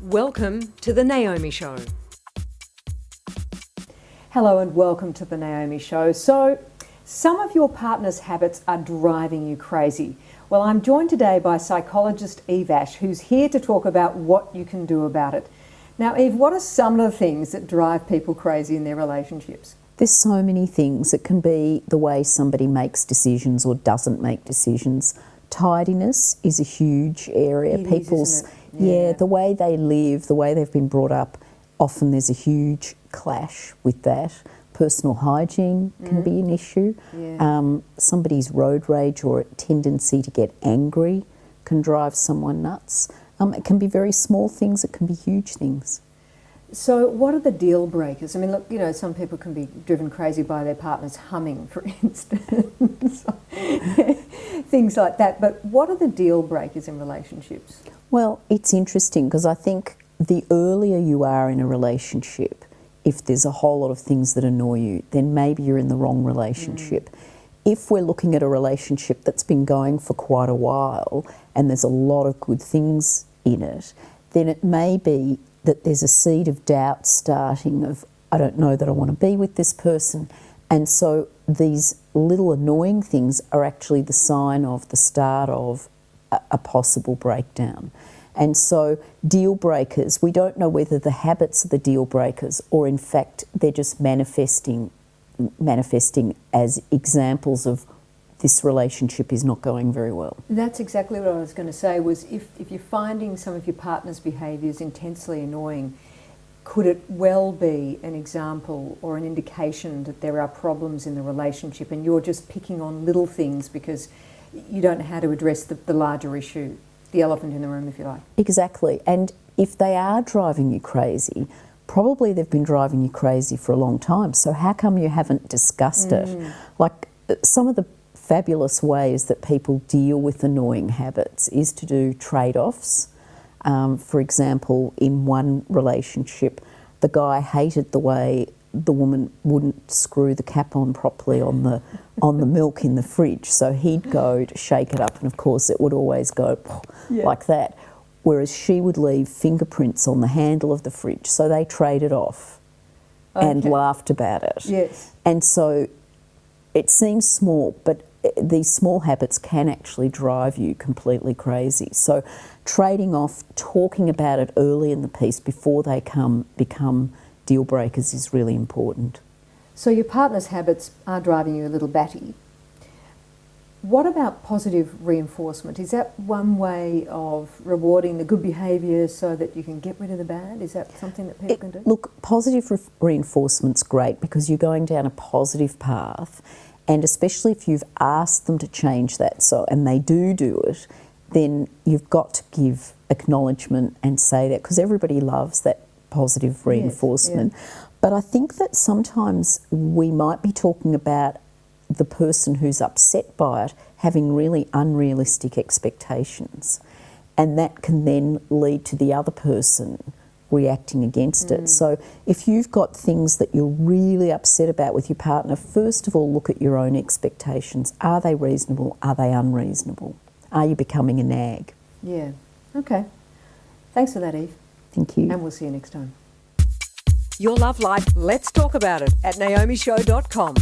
Welcome to The Naomi Show. Hello and welcome to The Naomi Show. So, some of your partner's habits are driving you crazy. Well, I'm joined today by psychologist Eve Ash, who's here to talk about what you can do about it. Now, Eve, what are some of the things that drive people crazy in their relationships? There's so many things. It can be the way somebody makes decisions or doesn't make decisions. Tidiness is a huge area. Isn't it? Yeah, the way they live, the way they've been brought up, often there's a huge clash with that. Personal hygiene can be an issue. Yeah. Somebody's road rage or tendency to get angry can drive someone nuts. It can be very small things, it can be huge things. So what are the deal breakers? I mean, look, some people can be driven crazy by their partner's humming, for instance. Things like that. But what are the deal breakers in relationships? Well, it's interesting because I think the earlier you are in a relationship, if there's a whole lot of things that annoy you, then maybe you're in the wrong relationship. If we're looking at a relationship that's been going for quite a while and there's a lot of good things in it, then it may be that there's a seed of doubt starting of, I don't know that I want to be with this person. And so these little annoying things are actually the sign of the start of a possible breakdown. And so deal breakers, we don't know whether the habits are the deal breakers or in fact they're just manifesting as examples of this relationship is not going very well. That's exactly what I was going to say, was if you're finding some of your partner's behaviours intensely annoying, could it well be an example or an indication that there are problems in the relationship and you're just picking on little things because you don't know how to address the larger issue, the elephant in the room, if you like? Exactly. And if they are driving you crazy, probably they've been driving you crazy for a long time. So how come you haven't discussed it? Like some of the fabulous ways that people deal with annoying habits is to do trade-offs. For example, in one relationship, the guy hated the way the woman wouldn't screw the cap on properly on the milk in the fridge. So he'd go to shake it up and of course it would always go like that. Whereas she would leave fingerprints on the handle of the fridge. So they traded off and laughed about it. Yes. And so it seems small, but these small habits can actually drive you completely crazy. So trading off, talking about it early in the piece before they become deal breakers is really important. So your partner's habits are driving you a little batty. What about positive reinforcement? Is that one way of rewarding the good behaviour so that you can get rid of the bad? Is that something that people can do? Look, positive reinforcement's great because you're going down a positive path, and especially if you've asked them to change that, and they do it, then you've got to give acknowledgement and say that, because everybody loves that positive reinforcement. Yes, yeah. But I think that sometimes we might be talking about the person who's upset by it having really unrealistic expectations, and that can then lead to the other person reacting against it. So if you've got things that you're really upset about with your partner, first of all look at your own expectations. Are they reasonable? Are they unreasonable? Are you becoming a nag? Yeah. Okay. Thanks for that, Eve. Thank you. And we'll see you next time. Your love life, let's talk about it at naomishow.com.